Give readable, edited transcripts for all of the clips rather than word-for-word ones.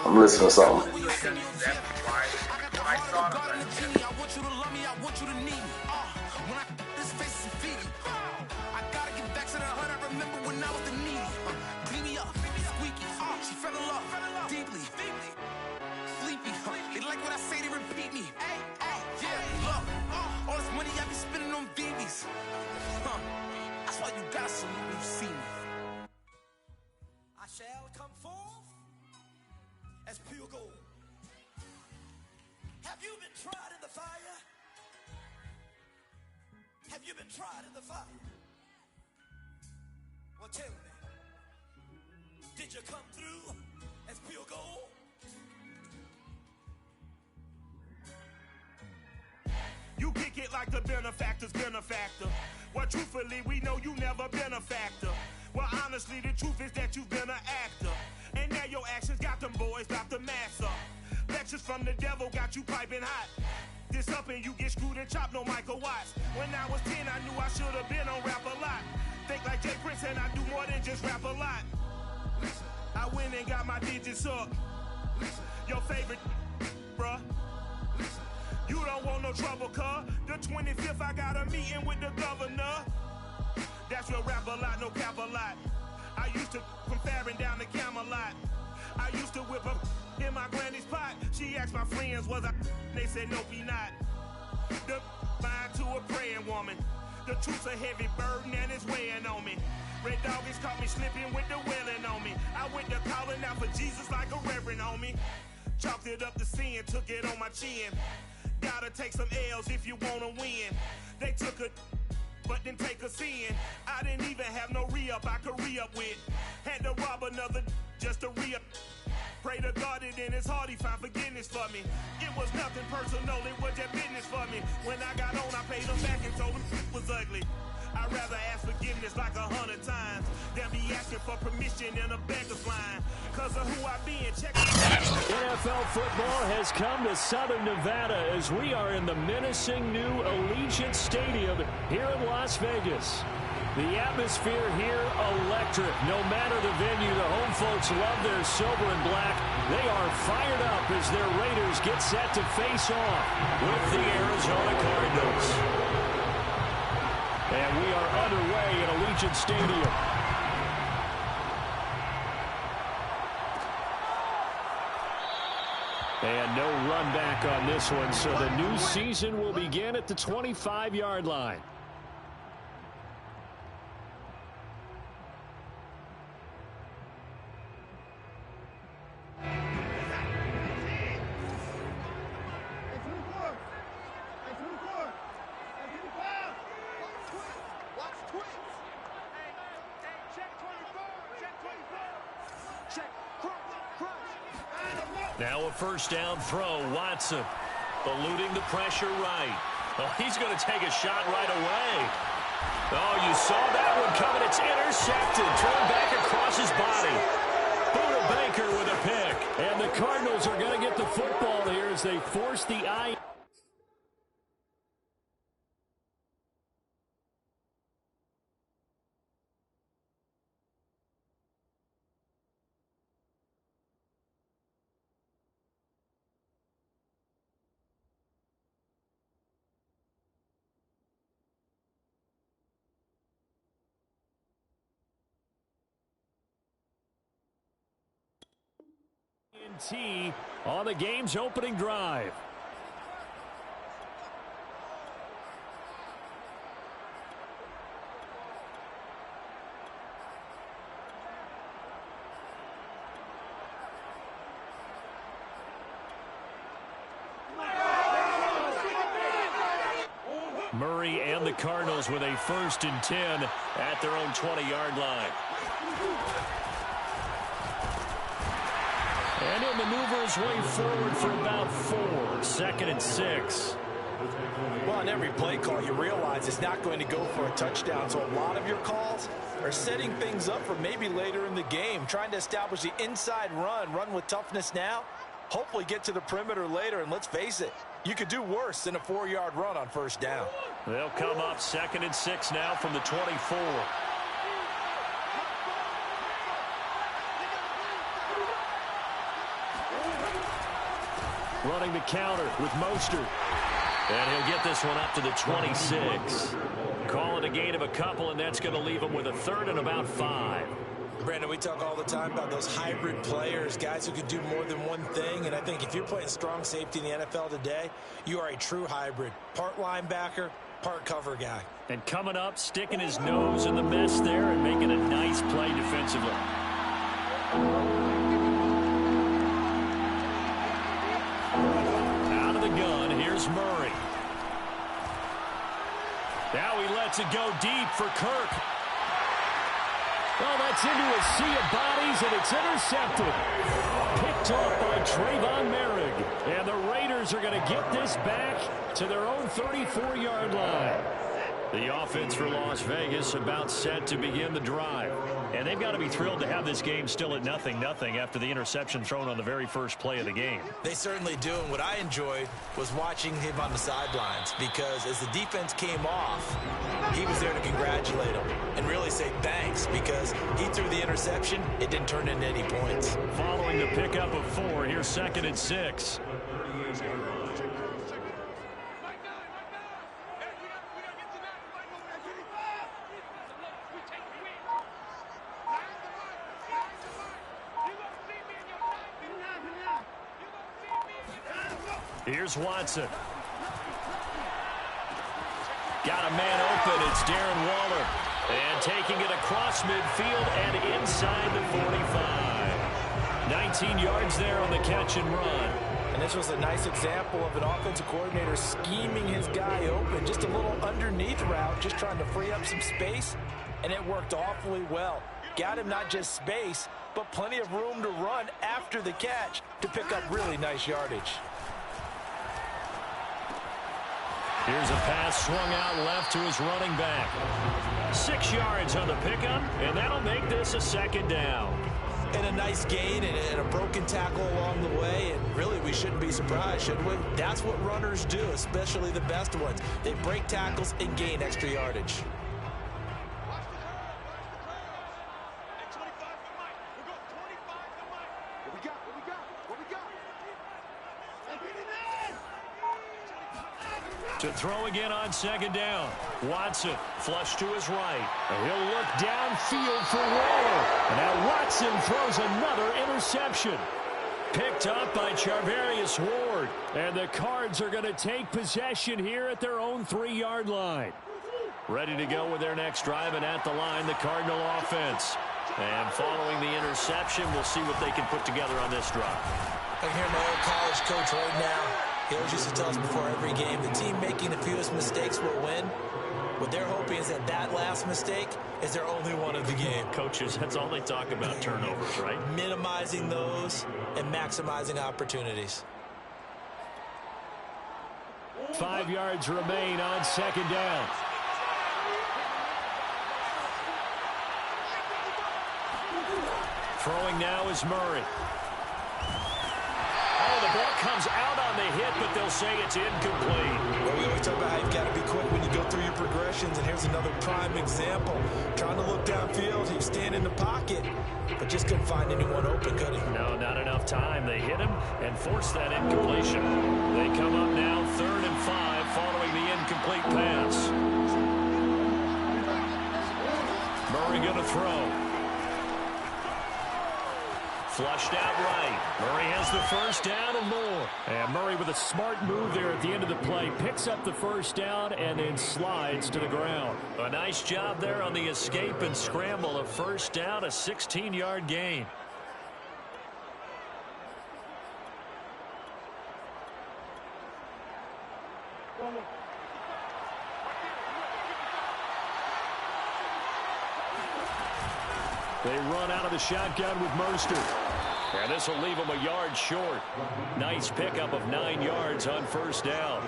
I'm listening to something. I'll tell you exactly why I saw it, but I want you to love me, I want you to need me. When I this face is feedy. I gotta get back to the hood. I remember when I was the needy. Clean me up, squeaky. She fell in love deeply. Sleepy. They like what I say, they repeat me. Yeah, look. All this money I be spending on BBs. That's why you gotta salute when you see me. I shall come forth as pure gold. Have you been tried in the fire? Have you been tried in the fire? Well, tell me, did you come through as pure gold? You kick it like the benefactor's benefactor. Well, truthfully, we know you never been a factor. Well, honestly, the truth is that you've been an actor. And now your actions got them boys about to mass up. Lectures from the devil got you piping hot. This up and you get screwed and chopped, no Michael Watts. When I was 10, I knew I should have been on rap a lot. Think like Jay Prince and I do more than just rap a lot. I went and got my digits up. Your favorite, bruh. You don't want no trouble, cuz. The 25th, I got a meeting with the governor. That's your rap a lot, no cap a lot. I used to from Farron down to Camelot. I used to whip up in my granny's pot. She asked my friends, was I? They said, nope, he not. The mind to a praying woman. The truth's a heavy burden and it's weighing on me. Red Doggies caught me slipping with the wailing on me. I went to calling out for Jesus like a reverend on me. Chalked it up to sin, took it on my chin. Gotta take some L's if you wanna win. They took a but then take a sin. I didn't even have no re-up I could re-up with. Had to rob another just to re-up. Pray to God that in his heart he found forgiveness for me. It was nothing personal, it was just business for me. When I got on, I paid him back and told him it was ugly. I'd rather ask forgiveness like 100 times than be asking for permission in a beggar's line. Cause of who I be and check NFL football has come to Southern Nevada as we are in the menacing new Allegiant Stadium here in Las Vegas. The atmosphere here electric. No matter the venue, the home folks love their silver and black. They are fired up as their Raiders get set to face off with the Arizona Cardinals. And we are underway at Allegiant Stadium. And no run back on this one, so the new season will begin at the 25-yard line. Now a first down throw. Watson eluding the pressure right. Oh, he's going to take a shot right away. Oh, you saw that one coming. It's intercepted. Thrown back across his body. Buda Baker with a pick. And the Cardinals are going to get the football here as they force the eye. On the game's opening drive. Murray and the Cardinals with a 1st and 10 at their own 20-yard line. And he'll maneuver his way forward for about 4. 2nd and 6. Well, on every play call, you realize it's not going to go for a touchdown. So a lot of your calls are setting things up for maybe later in the game, trying to establish the inside run with toughness now, hopefully get to the perimeter later. And let's face it, you could do worse than a 4-yard run on 1st down. They'll come up 2nd and 6 now from the 24. running the counter with Mostert. And he'll get this one up to the 26. Call it a gain of a couple, and that's going to leave him with a third and about 5. Brandon, we talk all the time about those hybrid players, guys who can do more than one thing. And I think if you're playing strong safety in the NFL today, you are a true hybrid. Part linebacker, part cover guy. And coming up, sticking his nose in the mess there and making a nice play defensively. Out of the gun, here's Murray. Now he lets it go deep for Kirk. Well, that's into a sea of bodies, and it's intercepted. Picked off by Trayvon Merrick. And the Raiders are going to get this back to their own 34-yard line. The offense for Las Vegas about set to begin the drive. And they've got to be thrilled to have this game still at 0-0 after the interception thrown on the very first play of the game. They certainly do, and what I enjoyed was watching him on the sidelines, because as the defense came off, he was there to congratulate him and really say thanks, because he threw the interception. It didn't turn into any points. Following the pickup of 4, here's 2nd and 6. Here's Watson. Got a man open. It's Darren Waller. And taking it across midfield and inside the 45. 19 yards there on the catch and run. And this was a nice example of an offensive coordinator scheming his guy open. Just a little underneath route, just trying to free up some space. And it worked awfully well. Got him not just space, but plenty of room to run after the catch to pick up really nice yardage. Here's a pass swung out left to his running back. 6 yards on the pickup, and that'll make this a 2nd down. And a nice gain and a broken tackle along the way, and really we shouldn't be surprised, should we? That's what runners do, especially the best ones. They break tackles and gain extra yardage. To throw again on 2nd down. Watson flush to his right. And he'll look downfield for Waller. And now Watson throws another interception. Picked up by Charvarius Ward. And the Cards are going to take possession here at their own 3-yard line. Ready to go with their next drive, and at the line, the Cardinal offense. And following the interception, we'll see what they can put together on this drive. I can hear my old college coach right now. He always used to tell us before every game, the team making the fewest mistakes will win. What they're hoping is that that last mistake is their only one of the game. Coaches, that's all they talk about, turnovers, right? Minimizing those and maximizing opportunities. 5 yards remain on 2nd down. Throwing now is Murray. Oh, the ball comes out on the hit, but they'll say it's incomplete. Well, we always talk about how you've got to be quick when you go through your progressions, and here's another prime example. Trying to look downfield, he was standing in the pocket, but just couldn't find anyone open, could he? No, not enough time. They hit him and forced that incompletion. They come up now 3rd and 5 following the incomplete pass. Murray going to throw. Flushed out right. Murray has the first down and more. And Murray with a smart move there at the end of the play. Picks up the first down and then slides to the ground. A nice job there on the escape and scramble. A first down, a 16-yard gain. They run out of the shotgun with Mostert. And this will leave them a yard short. Nice pickup of 9 yards on first down.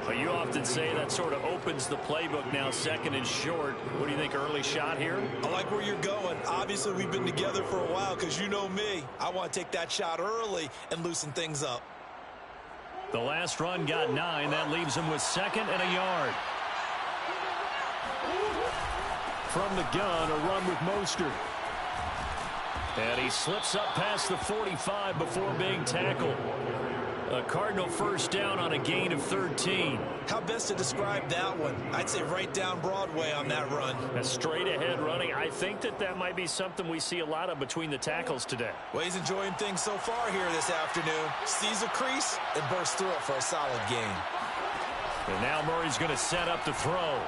But you often say that sort of opens the playbook now, 2nd and short. What do you think, early shot here? I like where you're going. Obviously, we've been together for a while because you know me. I want to take that shot early and loosen things up. The last run got 9. That leaves him with 2nd and a yard. From the gun, a run with Mostert. And he slips up past the 45 before being tackled. A Cardinal first down on a gain of 13. How best to describe that one? I'd say right down Broadway on that run. A straight ahead running. I think that might be something we see a lot of between the tackles today. Well, he's enjoying things so far here this afternoon. Sees a crease and bursts through it for a solid gain. And now Murray's going to set up to throw.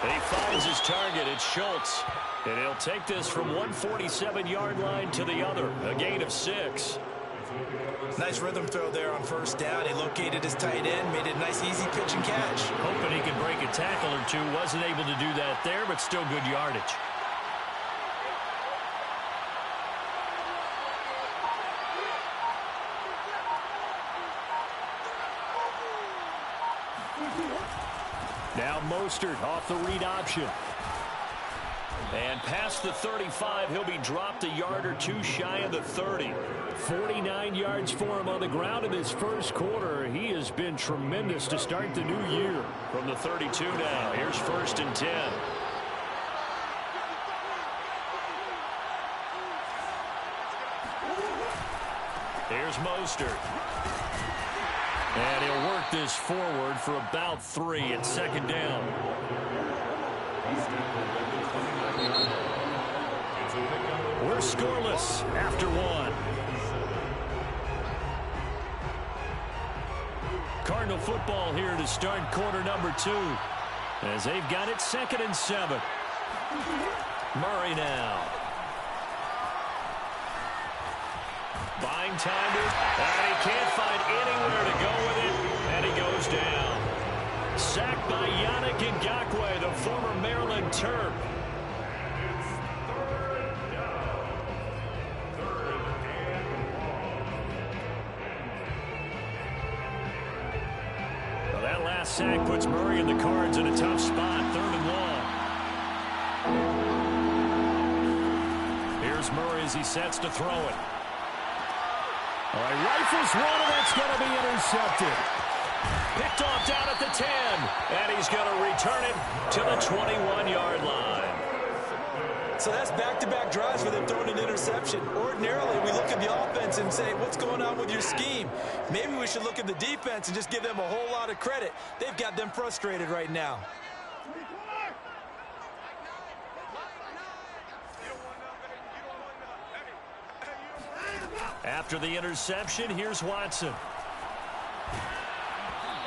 He finds his target. It's Schultz. And he'll take this from 147-yard line to the other. A gain of 6. Nice rhythm throw there on first down. He located his tight end, made it a nice easy pitch and catch. Hoping he can break a tackle or two. Wasn't able to do that there, but still good yardage. Now Mostert off the read option. And past the 35, he'll be dropped a yard or two shy of the 30. 49 yards for him on the ground in his first quarter. He has been tremendous to start the new year. From the 32 now, here's 1st and 10. Here's Mostert. And he'll work this forward for about 3 at 2nd down. We're scoreless after 1. Cardinal football here to start quarter number 2. As they've got it 2nd and 7. Murray now. Buying time, and he can't find anywhere to go with it, and he goes down. Sacked by Yannick Ngakoue, the former Maryland Terp. Well, that last sack puts Murray and the Cards in a tough spot, 3rd and long. Here's Murray as he sets to throw it. All right, rifles one, and that's going to be intercepted. Picked off down at the 10, and he's going to return it to the 21-yard line. So that's back-to-back drives for them throwing an interception. Ordinarily, we look at the offense and say, what's going on with your scheme? Maybe we should look at the defense and just give them a whole lot of credit. They've got them frustrated right now. After the interception, here's Watson.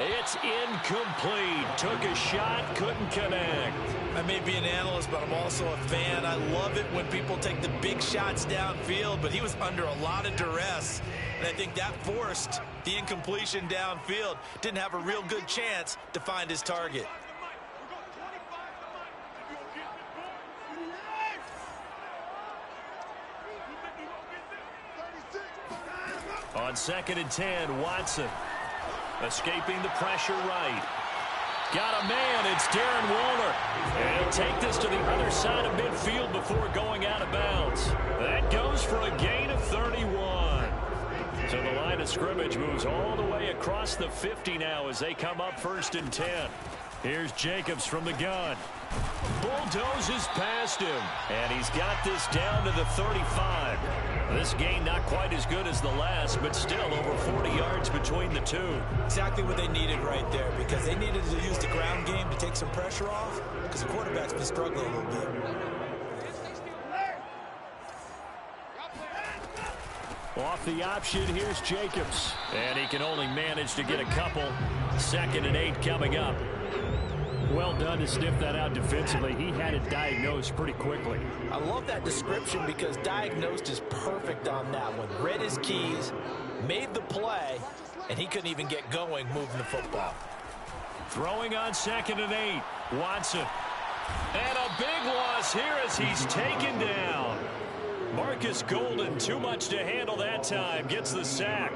It's incomplete. Took a shot, couldn't connect. I may be an analyst, but I'm also a fan. I love it when people take the big shots downfield, but he was under a lot of duress, and I think that forced the incompletion downfield. Didn't have a real good chance to find his target. On 2nd and 10, Watson escaping the pressure right. Got a man, it's Darren Waller. And he'll take this to the other side of midfield before going out of bounds. That goes for a gain of 31. So the line of scrimmage moves all the way across the 50 now as they come up 1st and 10. Here's Jacobs from the gun. Bulldozes past him, and he's got this down to the 35. This gain not quite as good as the last, but still over 40 yards between the two. Exactly what they needed right there, because they needed to use the ground game to take some pressure off, because the quarterback's been struggling a little bit. Off the option, here's Jacobs. And he can only manage to get a couple. 2nd and 8 coming up. Well done to sniff that out defensively. He had it diagnosed pretty quickly. I love that description because diagnosed is perfect on that one. Read his keys, made the play, and he couldn't even get going moving the football. Throwing on 2nd and 8. Watson. And a big loss here as he's taken down. Marcus Golden, too much to handle that time. Gets the sack.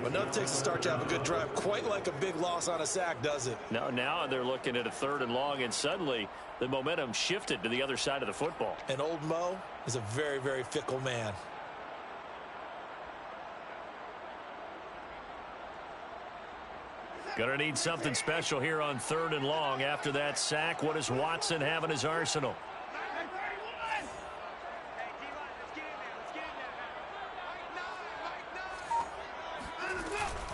Enough takes to start to have a good drive. Quite like a big loss on a sack, does it? No, now they're looking at a 3rd and long, and suddenly the momentum shifted to the other side of the football. And old Mo is a very, very fickle man. Gonna need something special here on 3rd and long. After that sack, what does Watson have in his arsenal?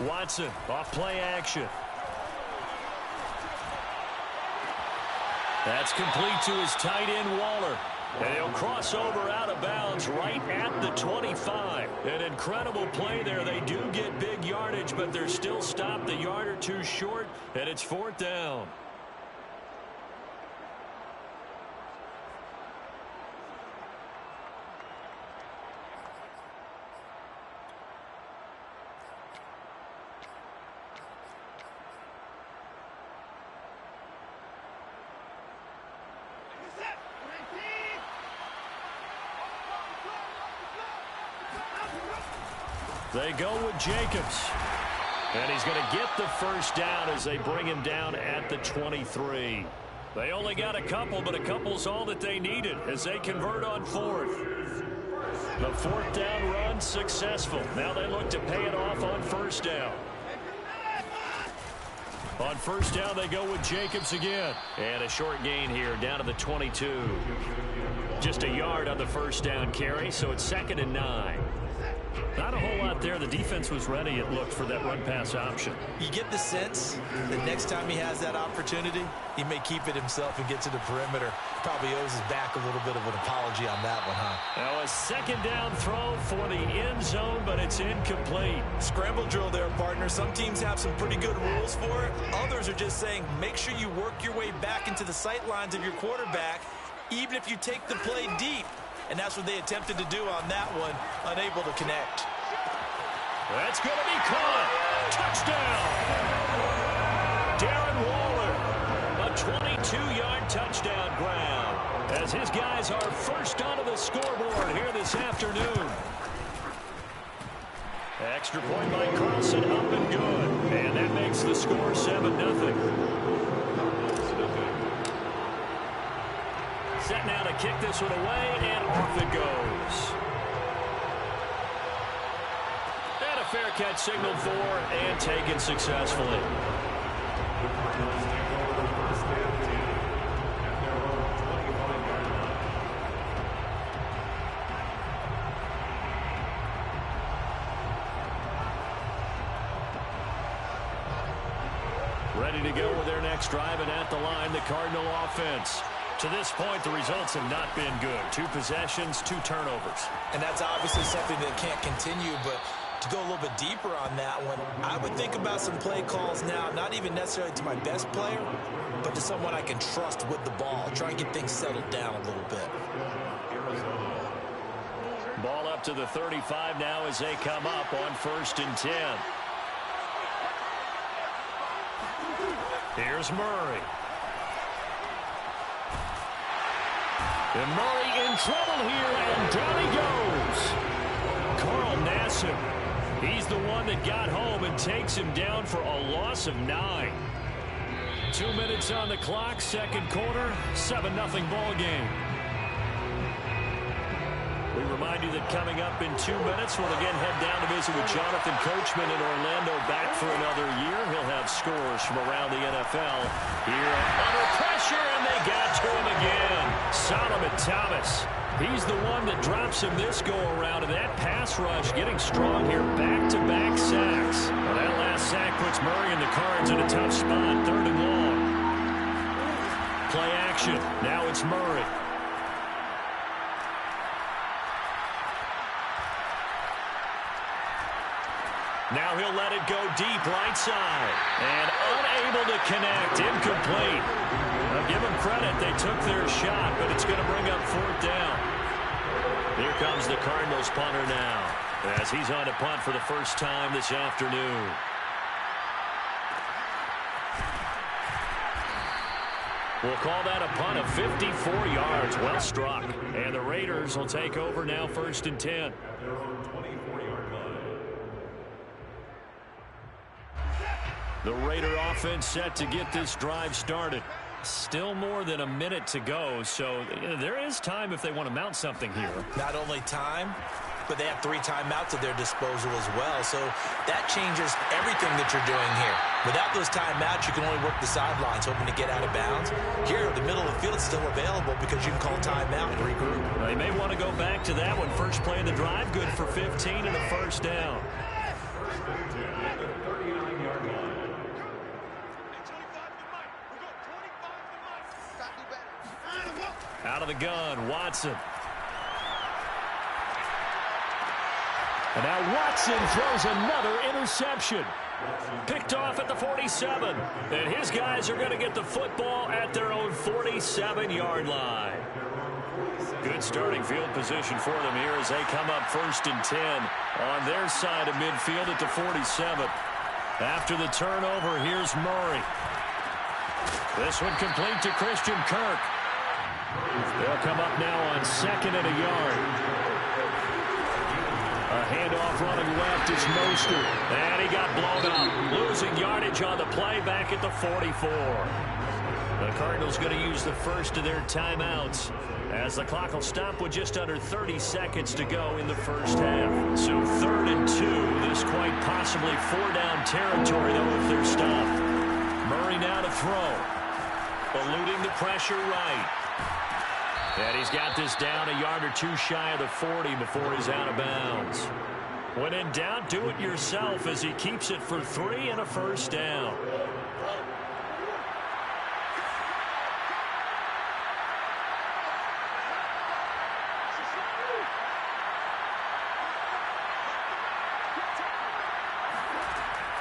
Watson off play action. That's complete to his tight end, Waller. And he'll cross over out of bounds right at the 25. An incredible play there. They do get big yardage, but they're still stopped a yard or two short, and it's 4th down. They go with Jacobs. And he's going to get the first down as they bring him down at the 23. They only got a couple, but a couple's all that they needed as they convert on 4th. The 4th down run successful. Now they look to pay it off on 1st down. On 1st down, they go with Jacobs again. And a short gain here down to the 22. Just a yard on the 1st down carry, so it's 2nd and 9. Not a whole lot there. The defense was ready, it looked, for that run-pass option. You get the sense that next time he has that opportunity, he may keep it himself and get to the perimeter. Probably owes his back a little bit of an apology on that one, huh? Now a 2nd down throw for the end zone, but it's incomplete. Scramble drill there, partner. Some teams have some pretty good rules for it. Others are just saying, make sure you work your way back into the sight lines of your quarterback, even if you take the play deep. And that's what they attempted to do on that one, unable to connect. That's going to be caught. Touchdown. Darren Waller, a 22-yard touchdown grab, as his guys are first onto the scoreboard here this afternoon. Extra point by Carlson, up and good. And that makes the score 7-0. Set now to kick this one away, and off it goes. And a fair catch signaled for and taken successfully. Ready to go with their next drive, and at the line, the Cardinal offense. To this point, the results have not been good. 2 possessions, 2 turnovers. And that's obviously something that can't continue, but to go a little bit deeper on that one, I would think about some play calls now, not even necessarily to my best player, but to someone I can trust with the ball. Try and get things settled down a little bit. Ball up to the 35 now as they come up on 1st and 10. Here's Murray. And Murray in trouble here, and down he goes. Carl Nassib, he's the one that got home and takes him down for a loss of 9. 2 minutes on the clock, 2nd quarter, 7-0 ball game. We remind you that coming up in 2 minutes, we'll again head down to visit with Jonathan Coachman in Orlando, back for another year. He'll have scores from around the NFL. Here under pressure, and they got to him again. Solomon Thomas, he's the one that drops him this go-around, and that pass rush getting strong here. Back-to-back sacks. Well, that last sack puts Murray and the Cards in a tough spot, 3rd and long. Play action. Now it's Murray. Now he'll let it go deep right side. And unable to connect. Incomplete. Now give them credit. They took their shot, but it's going to bring up 4th down. Here comes the Cardinals punter now, as he's on to punt for the first time this afternoon. We'll call that a punt of 54 yards. Well struck. And the Raiders will take over now, 1st and 10. The Raider offense set to get this drive started. Still more than a minute to go, so there is time if they want to mount something here. Not only time, but they have 3 timeouts at their disposal as well, so that changes everything that you're doing here. Without those timeouts, you can only work the sidelines, hoping to get out of bounds. Here, the middle of the field is still available because you can call timeout and regroup. They may want to go back to that one. First play of the drive, good for 15 and a 1st down. Out of the gun, Watson. And now Watson throws another interception. Picked off at the 47. And his guys are going to get the football at their own 47-yard line. Good starting field position for them here as they come up 1st and 10 on their side of midfield at the 47. After the turnover, here's Murray. This one complete to Christian Kirk. They'll come up now on 2nd and a yard. A handoff running left is Mostert. And he got blown up. Losing yardage on the play back at the 44. The Cardinals going to use the first of their timeouts as the clock will stop with just under 30 seconds to go in the first half. So 3rd and 2. This quite possibly 4-down territory, though, if they're stopped. Murray now to throw. Eluding the pressure right. And he's got this down a yard or two shy of the 40 before he's out of bounds. When in doubt, do it yourself as he keeps it for 3 and a first down.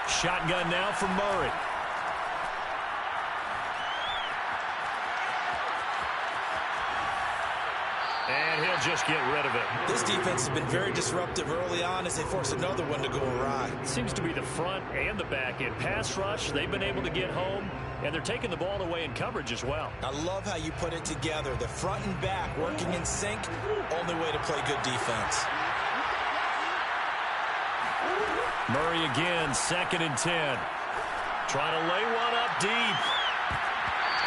Shotgun now for Murray. And he'll just get rid of it. This defense has been very disruptive early on as they force another one to go awry. Seems to be the front and the back end. Pass rush, they've been able to get home, and they're taking the ball away in coverage as well. I love how you put it together. The front and back working in sync, only way to play good defense. Murray again, 2nd and 10. Trying to lay one up deep.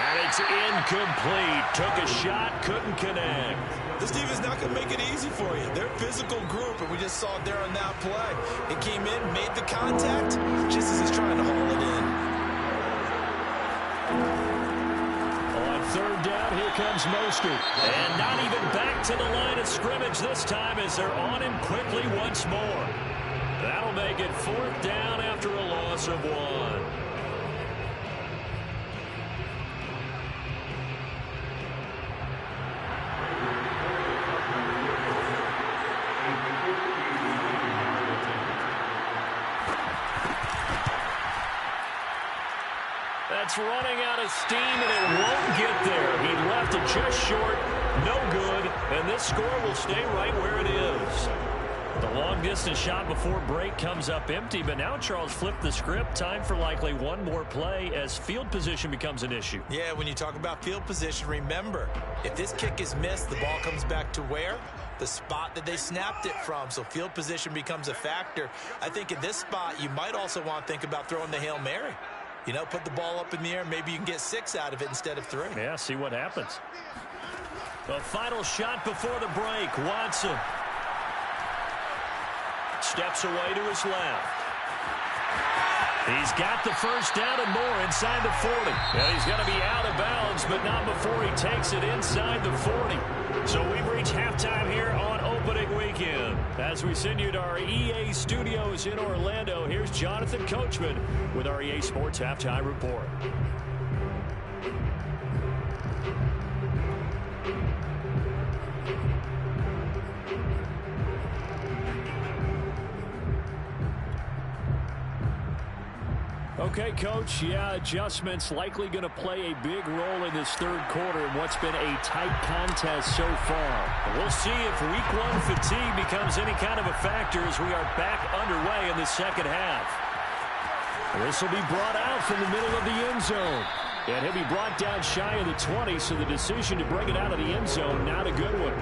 And it's incomplete. Took a shot, couldn't connect. This defense is not going to make it easy for you. They're a physical group, and we just saw it there on that play. It came in, made the contact, just as he's trying to haul it in. On 3rd down, here comes Mostert. And not even back to the line of scrimmage this time as they're on him quickly once more. That'll make it 4th down after a loss of 1. That's running out of steam, and it won't get there. He left it just short, no good, and this score will stay right where it is. The long-distance shot before break comes up empty, but now Charles flipped the script. Time for likely one more play as field position becomes an issue. Yeah, when you talk about field position, remember, if this kick is missed, the ball comes back to where? The spot that they snapped it from, so field position becomes a factor. I think at this spot, you might also want to think about throwing the Hail Mary. You know, put the ball up in the air. Maybe you can get 6 out of it instead of 3. Yeah, see what happens. The final shot before the break. Watson steps away to his left. He's got the first down and more inside the 40. And he's going to be out of bounds, but not before he takes it inside the 40. So we've reached halftime here on opening weekend. As we send you to our EA studios in Orlando, here's Jonathan Coachman with our EA Sports Halftime Report. Okay, Coach, yeah, adjustments likely going to play a big role in this 3rd quarter in what's been a tight contest so far. We'll see if week 1 fatigue becomes any kind of a factor as we are back underway in the 2nd half. This will be brought out from the middle of the end zone. And he'll be brought down shy of the 20, so the decision to bring it out of the end zone, not a good one.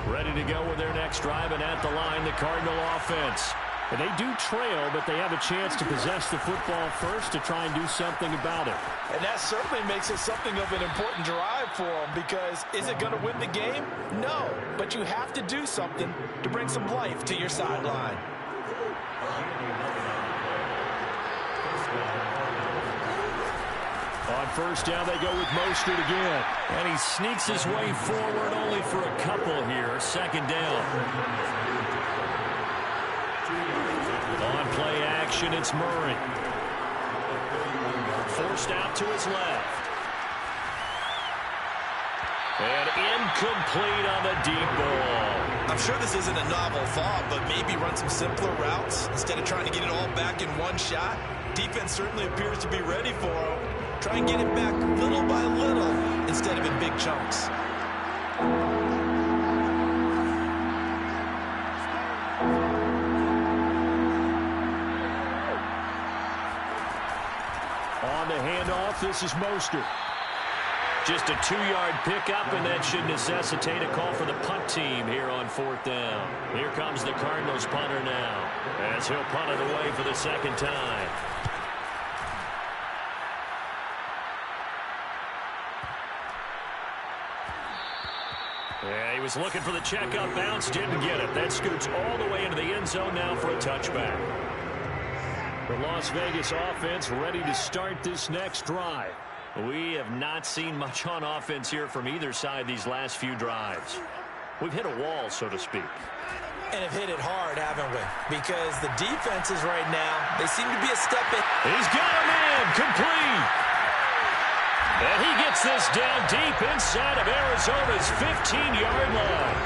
Ready to go with their next drive, and at the line, the Cardinal offense. And they do trail, but they have a chance to possess the football first to try and do something about it. And that certainly makes it something of an important drive for them, because is it going to win the game? No, but you have to do something to bring some life to your sideline. On first down. They go with Mostert again. And he sneaks his way forward only for a couple here. Second down. On play action, it's Murray. Forced out to his left. And incomplete on the deep ball. I'm sure this isn't a novel thought, but maybe run some simpler routes instead of trying to get it all back in one shot. Defense certainly appears to be ready for him. Try and get it back little by little instead of in big chunks. On the handoff, this is Mostert. Just a 2-yard pickup, and that should necessitate a call for the punt team here on 4th down. Here comes the Cardinals punter now, as he'll punt it away for the second time. Yeah, he was looking for the checkup bounce, didn't get it. That scoots all the way into the end zone now for a touchback. The Las Vegas offense ready to start this next drive. We have not seen much on offense here from either side these last few drives. We've hit a wall, so to speak. And have hit it hard, haven't we? Because the defenses right now, they seem to be a step in. He's got a man, complete. And he gets this down deep inside of Arizona's 15-yard line.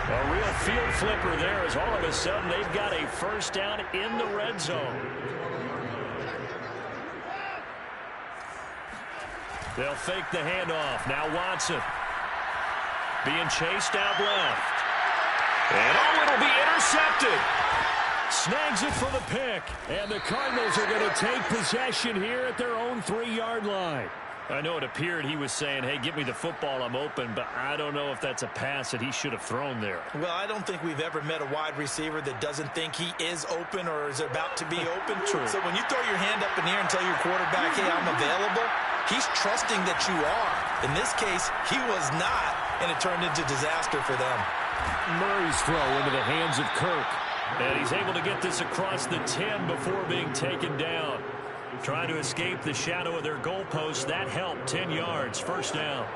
A real field flipper there as all of a sudden they've got a first down in the red zone. They'll fake the handoff. Now Watson being chased out left. And oh, it'll be intercepted. Snags it for the pick. And the Cardinals are going to take possession here at their own 3-yard line. I know it appeared he was saying, hey, get me the football, I'm open, but I don't know if that's a pass that he should have thrown there. Well, I don't think we've ever met a wide receiver that doesn't think he is open or is about to be open. True. So when you throw your hand up in the air and tell your quarterback, hey, I'm available, he's trusting that you are. In this case, he was not, and it turned into disaster for them. Murray's throw into the hands of Kirk. And he's able to get this across the 10 before being taken down. Trying to escape the shadow of their goalpost. That helped. 10 yards. First down.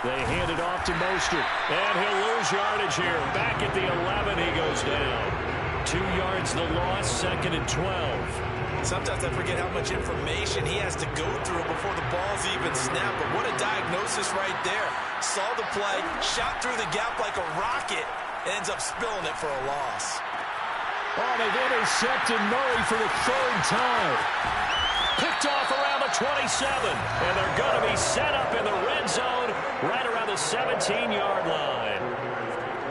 They hand it off to Mostert. And he'll lose yardage here. Back at the 11, he goes down. 2 yards the loss, 2nd and 12. Sometimes I forget how much information he has to go through before the ball's even snapped. But what a diagnosis right there. Saw the play, shot through the gap like a rocket, ends up spilling it for a loss. Oh, they've intercepted Murray for the 3rd time. Picked off around the 27. And they're going to be set up in the red zone right around the 17-yard line.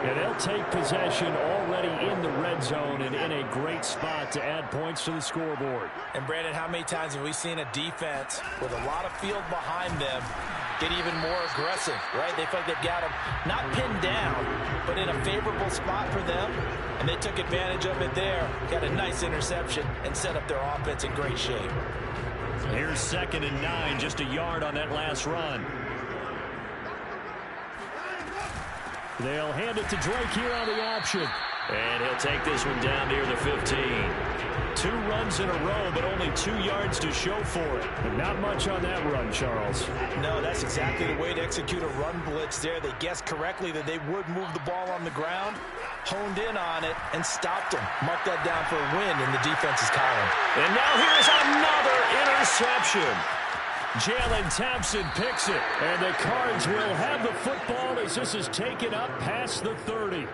And they'll take possession already in the red zone and in a great spot to add points to the scoreboard. And, Brandon, how many times have we seen a defense with a lot of field behind them get even more aggressive, right? They feel like they've got them not pinned down, but in a favorable spot for them, and they took advantage of it there. Got a nice interception and set up their offense in great shape. Here's 2nd and 9, just a yard on that last run. They'll hand it to Drake here on the option. And he'll take this one down near the 15. 2 runs in a row, but only 2 yards to show for it. And not much on that run, Charles. No, that's exactly the way to execute a run blitz there. They guessed correctly that they would move the ball on the ground, honed in on it, and stopped them. Mark that down for a win in the defense's column. And now here's another interception. Jalen Thompson picks it, and the Cards will have the football as this is taken up past the 30.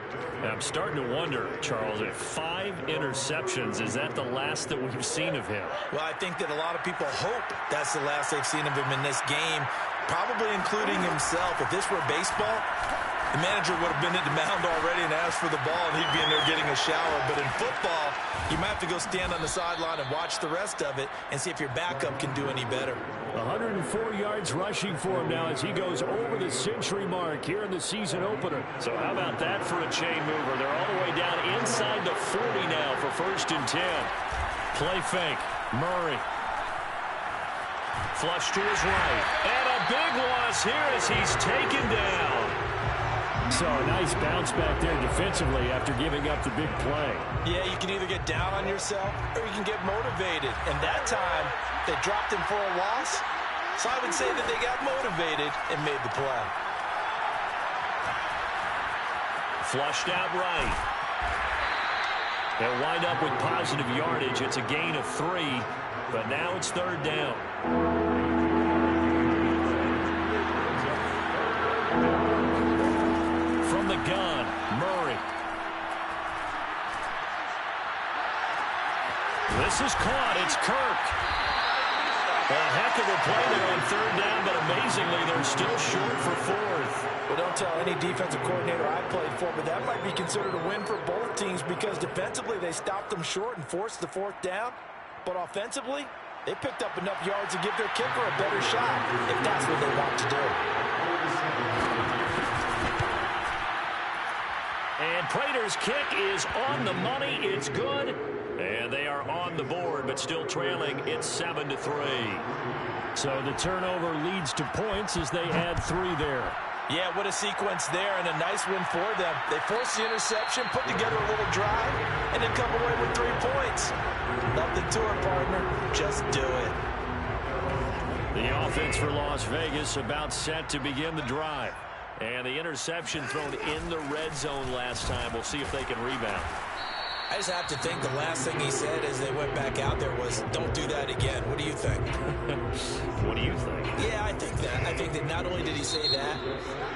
I'm starting to wonder, Charles, if 5 interceptions, is that the last that we've seen of him? Well, I think that a lot of people hope that's the last they've seen of him in this game, probably including himself. If this were baseball, the manager would have been at the mound already and asked for the ball, and he'd be in there getting a shower. But in football, you might have to go stand on the sideline and watch the rest of it and see if your backup can do any better. 104 yards rushing for him now as he goes over the century mark here in the season opener. So how about that for a chain mover? They're all the way down inside the 40 now for 1st and 10. Play fake. Murray. Flush to his right. And a big loss here as he's taken down. So a nice bounce back there defensively after giving up the big play. Yeah, you can either get down on yourself or you can get motivated. And that time, they dropped him for a loss. So I would say that they got motivated and made the play. Flushed out right. They'll wind up with positive yardage. It's a gain of 3, but now it's 3rd down. From the gun, Murray. This is caught. It's Kirk. A heck of a play there on 3rd down, but amazingly, they're still short for 4th. Well, don't tell any defensive coordinator I played for, but that might be considered a win for both teams because defensively they stopped them short and forced the 4th down. But offensively, they picked up enough yards to give their kicker a better shot if that's what they want to do. And Prater's kick is on the money. It's good. And they are on the board, but still trailing. It's 7-3. So the turnover leads to points as they add 3 there. Yeah, what a sequence there, and a nice win for them. They forced the interception, put together a little drive, and then come away with 3 points. Nothing to it, partner. Just do it. The offense for Las Vegas about set to begin the drive. And the interception thrown in the red zone last time. We'll see if they can rebound. I just have to think the last thing he said as they went back out there was, don't do that again. What do you think? What do you think? Yeah, I think that. I think that not only did he say that,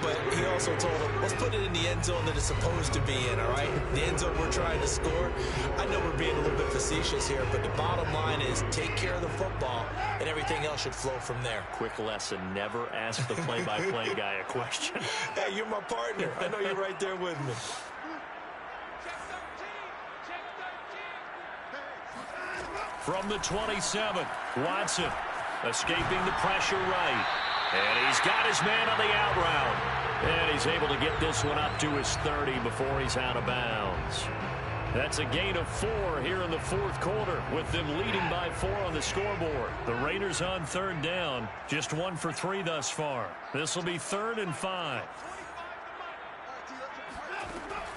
but he also told them, let's put it in the end zone that it's supposed to be in, all right? The end zone we're trying to score. I know we're being a little bit facetious here, but the bottom line is take care of the football, and everything else should flow from there. Quick lesson, never ask the play-by-play guy a question. Hey, you're my partner. I know you're right there with me. From the 27, Watson escaping the pressure right. And he's got his man on the out route. And he's able to get this one up to his 30 before he's out of bounds. That's a gain of 4 here in the 4th quarter with them leading by 4 on the scoreboard. The Raiders on 3rd down, just 1 for 3 thus far. This will be 3rd and 5.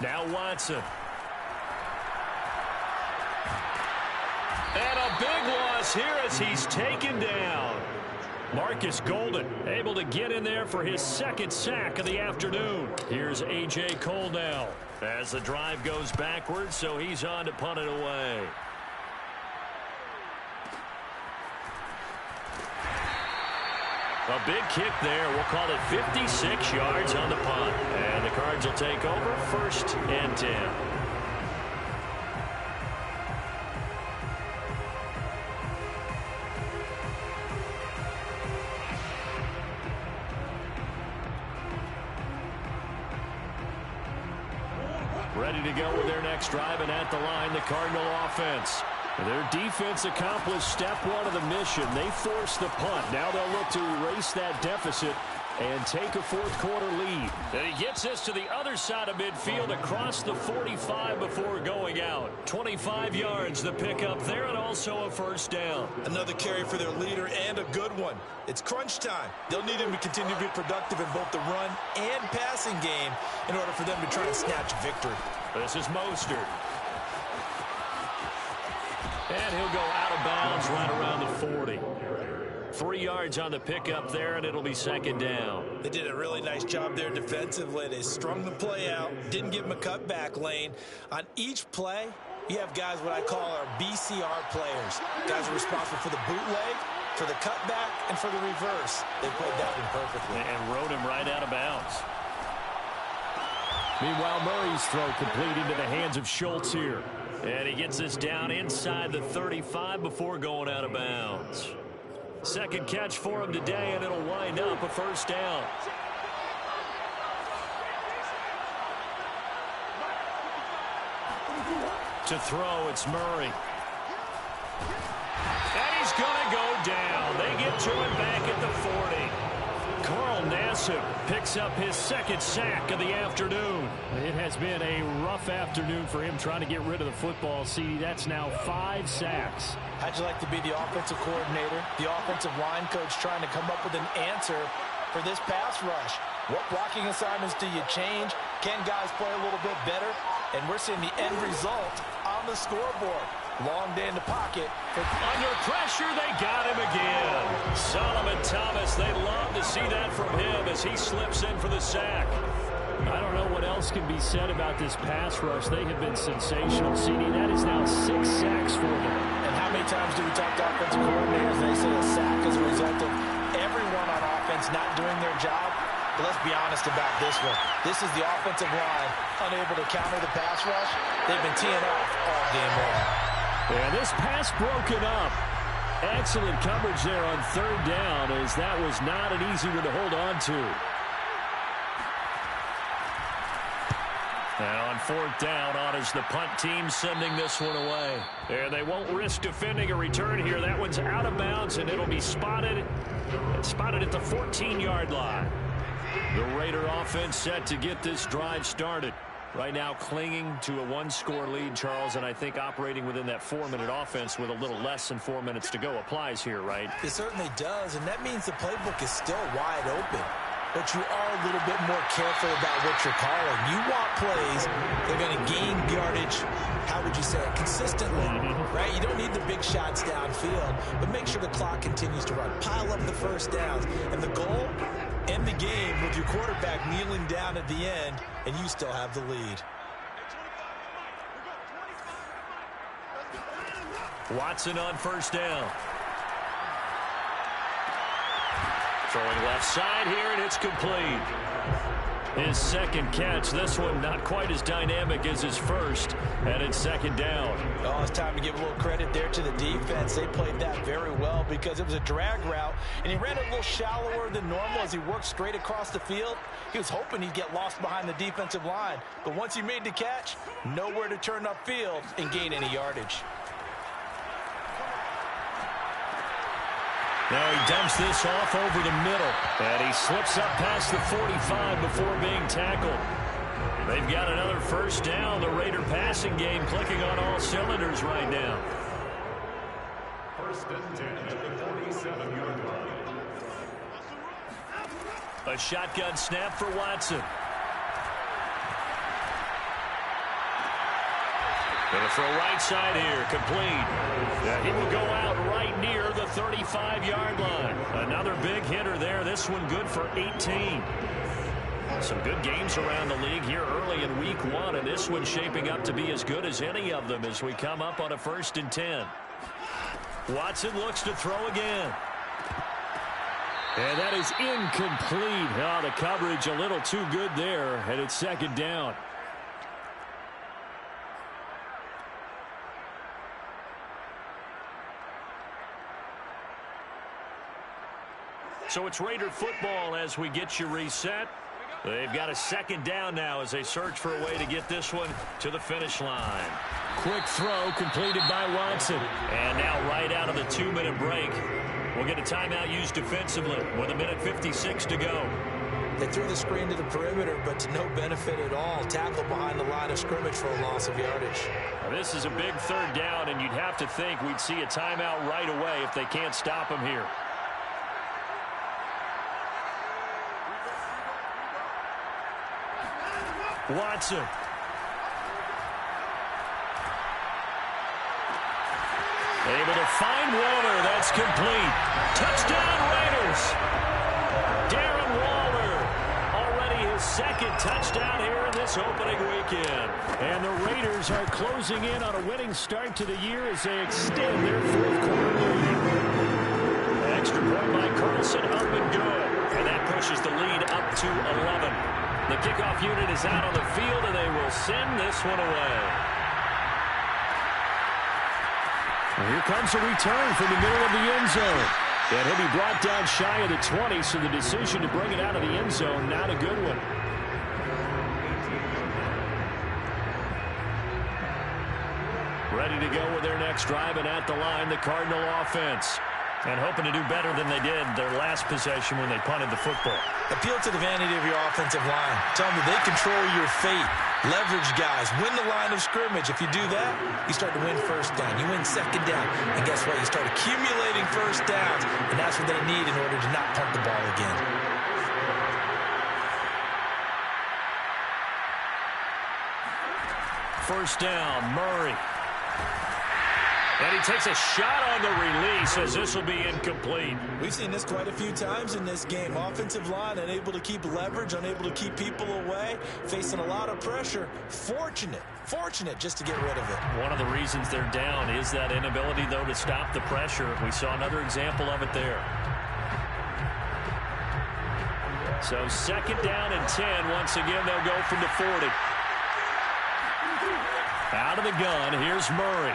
Now Watson. And a big loss here as he's taken down. Marcus Golden able to get in there for his 2nd sack of the afternoon. Here's A.J. Cole now as the drive goes backwards, so he's on to punt it away. A big kick there. We'll call it 56 yards on the punt. And the Cards will take over 1st and 10. Ready to go with their next drive, and at the line, the Cardinal offense. Their defense accomplished step 1 of the mission. They forced the punt. Now they'll look to erase that deficit and take a 4th quarter lead. And he gets this to the other side of midfield across the 45 before going out. 25 yards the pickup there, and also a 1st down. Another carry for their leader and a good one. It's crunch time. They'll need him to continue to be productive in both the run and passing game in order for them to try and snatch victory. This is Mostert. And he'll go out of bounds right around the 40. 3 yards on the pickup there, and it'll be 2nd down. They did a really nice job there defensively. They strung the play out, didn't give him a cutback lane. On each play, you have guys what I call our BCR players. Guys are responsible for the bootleg, for the cutback, and for the reverse. They played that one perfectly. And rode him right out of bounds. Meanwhile, Murray's throw complete into the hands of Schultz here. And he gets this down inside the 35 before going out of bounds. 2nd catch for him today, and it'll wind up a 1st down. To throw, it's Murray. And he's going to go down. They get to him back at the 40. Carl Nassib picks up his 2nd sack of the afternoon. It has been a rough afternoon for him trying to get rid of the football. See, that's now 5 sacks. How'd you like to be the offensive coordinator, the offensive line coach trying to come up with an answer for this pass rush. What blocking assignments do you change? Can guys play a little bit better? And we're seeing the end result on the scoreboard. Long day in the pocket. Under pressure, they got him again. Solomon Thomas, they love to see that from him as he slips in for the sack. I don't know what else can be said about this pass rush. They have been sensational. CD, that is now 6 sacks for them. And how many times do we talk to offensive coordinators? They say a sack is a result of everyone on offense not doing their job. But let's be honest about this one. This is the offensive line unable to counter the pass rush. They've been teeing off all game long. And this pass broken up. Excellent coverage there on 3rd down, as that was not an easy one to hold on to. And on 4th down, on is the punt team sending this one away. And they won't risk defending a return here. That one's out of bounds, and it'll be spotted at the 14-yard line. The Raider offense set to get this drive started. Right now clinging to a 1-score lead, Charles, and I think operating within that 4-minute offense with a little less than 4 minutes to go applies here, right? It certainly does, and that means the playbook is still wide open. But you are a little bit more careful about what you're calling. You want plays that are going to gain yardage, how would you say it, consistently, right? You don't need the big shots downfield, but make sure the clock continues to run. Pile up the first downs. And the goal, end the game with your quarterback kneeling down at the end, and you still have the lead. Watson on 1st down. Throwing left side here, and it's complete. His 2nd catch. This one not quite as dynamic as his first, and it's 2nd down. Oh, it's time to give a little credit there to the defense. They played that very well because it was a drag route, and he ran it a little shallower than normal as he worked straight across the field. He was hoping he'd get lost behind the defensive line, but once he made the catch, nowhere to turn upfield and gain any yardage. Now he dumps this off over the middle, and he slips up past the 45 before being tackled. They've got another 1st down. The Raider passing game clicking on all cylinders right now. 1st and 10 at the 47-yard line. A shotgun snap for Watson. Going to throw right side here, complete. Yeah, he will go out right near the 35-yard line. Another big hitter there. This one good for 18. Some good games around the league here early in week 1, and this one's shaping up to be as good as any of them as we come up on a 1st and 10. Watson looks to throw again. And that is incomplete. Oh, the coverage a little too good there, and it's 2nd down. So it's Raider football as we get you reset. They've got a 2nd down now as they search for a way to get this one to the finish line. Quick throw completed by Watson. And now right out of the 2-minute break, we'll get a timeout used defensively with 1:56 to go. They threw the screen to the perimeter, but to no benefit at all. Tackle behind the line of scrimmage for a loss of yardage. Now, this is a big 3rd down, and you'd have to think we'd see a timeout right away if they can't stop him here. Watson. Able to find Waller. That's complete. Touchdown, Raiders. Darren Waller. Already his 2nd touchdown here in this opening weekend. And the Raiders are closing in on a winning start to the year as they extend their 4th quarter lead. Extra point by Carlson, up and good. And that pushes the lead up to 11. The kickoff unit is out on the field, and they will send this one away. Well, here comes a return from the middle of the end zone. And he'll be brought down shy of the 20, so the decision to bring it out of the end zone, not a good one. Ready to go with their next drive, and at the line, the Cardinal offense. And hoping to do better than they did their last possession when they punted the football. Appeal to the vanity of your offensive line. Tell them that they control your fate. Leverage guys. Win the line of scrimmage. If you do that, you start to win 1st down. You win 2nd down. And guess what? You start accumulating 1st downs. And that's what they need in order to not punt the ball again. first down. Murray. And he takes a shot on the release as this will be incomplete. We've seen this quite a few times in this game. Offensive line unable to keep leverage, unable to keep people away, facing a lot of pressure. Fortunate just to get rid of it. One of the reasons they're down is that inability, though, to stop the pressure. We saw another example of it there. So 2nd down and 10. Once again, they'll go from the 40. Out of the gun, here's Murray.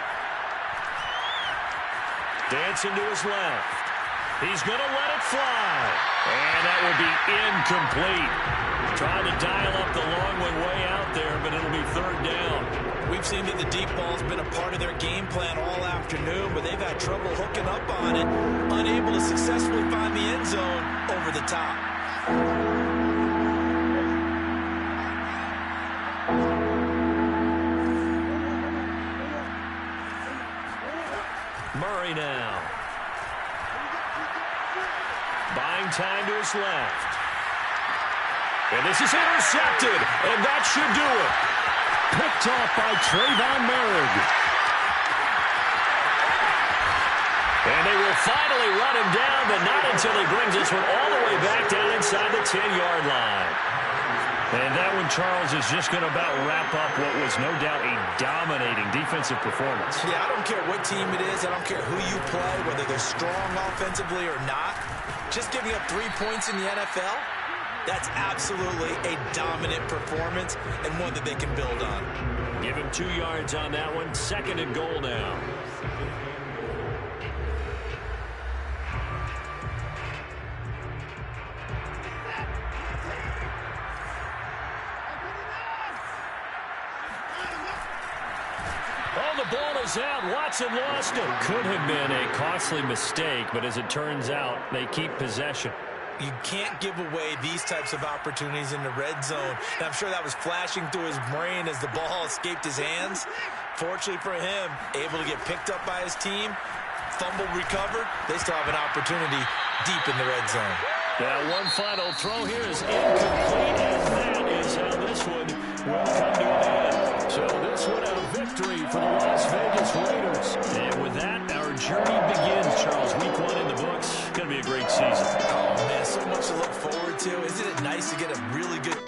Dancing to his left. He's going to let it fly. And that will be incomplete. Trying to dial up the long one way out there, but it'll be 3rd down. We've seen that the deep ball's been a part of their game plan all afternoon, but they've had trouble hooking up on it, unable to successfully find the end zone over the top. Murray now. Buying time to his left. And this is intercepted, and that should do it. Picked off by Trayvon Merrick. And they will finally run him down, but not until he brings this one all the way back down inside the 10-yard line. And that one, Charles, is just going to about wrap up what was no doubt a dominating defensive performance. Yeah, I don't care what team it is. I don't care who you play, whether they're strong offensively or not. Just giving up 3 points in the NFL, that's absolutely a dominant performance and one that they can build on. Give him 2 yards on that one. 2nd and goal now. The ball is out. Watson lost it. Could have been a costly mistake, but as it turns out, they keep possession. You can't give away these types of opportunities in the red zone. And I'm sure that was flashing through his brain as the ball escaped his hands. Fortunately for him, able to get picked up by his team, fumble recovered. They still have an opportunity deep in the red zone. Yeah, one final throw here is incomplete, and that is how this one will come to an end. So this one a victory for the Las Vegas Raiders. And with that, our journey begins, Charles. Week 1 in the books. Going to be a great season. Oh, man, so much to look forward to. Isn't it nice to get a really good